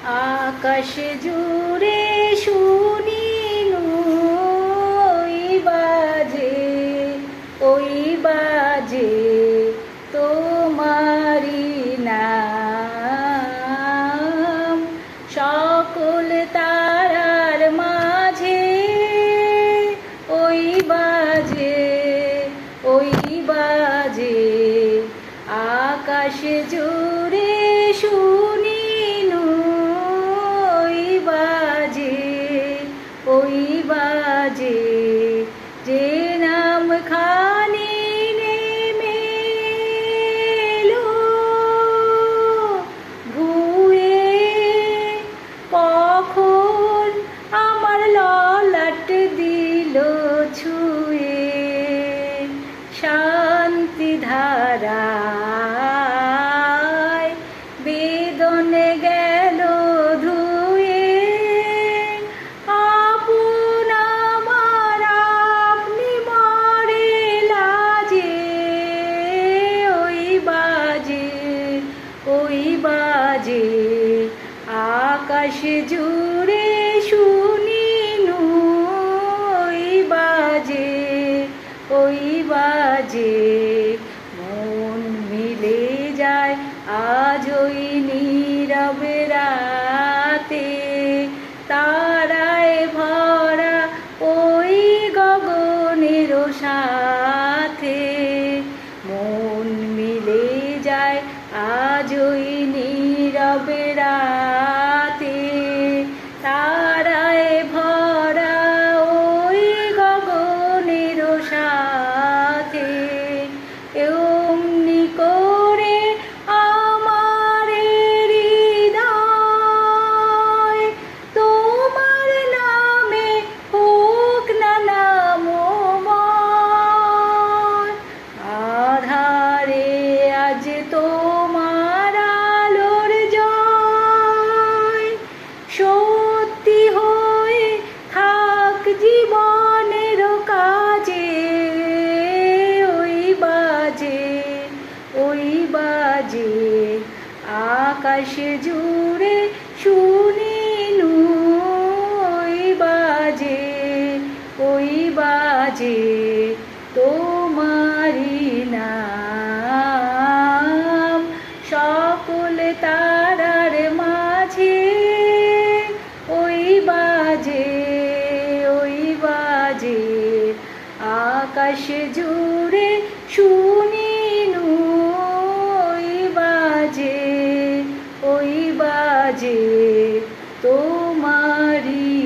আকাশ জুড়ে শুনিনু ওই বাজে তোমারি নাম। সকল তারার মাঝে ওই বাজে আকাশ জুড়ে শুনিনু ওই বাজে যে নাম খানি নেমে এলো ভুয়ে, কখন আমার ললাট দিল ছুঁয়ে। শান্তি ধারায় বেদনে গেল ধুয়ে, আপন আমার আপনি মরে লাজে। ওই বাজে আকাশ জুড়ে শুনিনু ওই বাজে মন মিলে যায় আজ ওই নীরব রাতে। তারায় ভরা ওই গগনের সাথে মন মিলে যায় আজ ওই নীরব রাতে। তারায় ভরা ওই গগনের সাথে এমনি করে আমার হৃদয় তোমার নামে হোক না নামময়। আধারে আজ তোমার আলোর জয় সত্যি হয়ে থাক জীবনের কাজে। ওই বাজে আকাশ জুড়ে শুনিনু ওই বাজে তোমারি নাম। সকল তারার মাঝে ওই বাজে আকাশ জুড়ে শুনিনু ওই বাজে তোমারি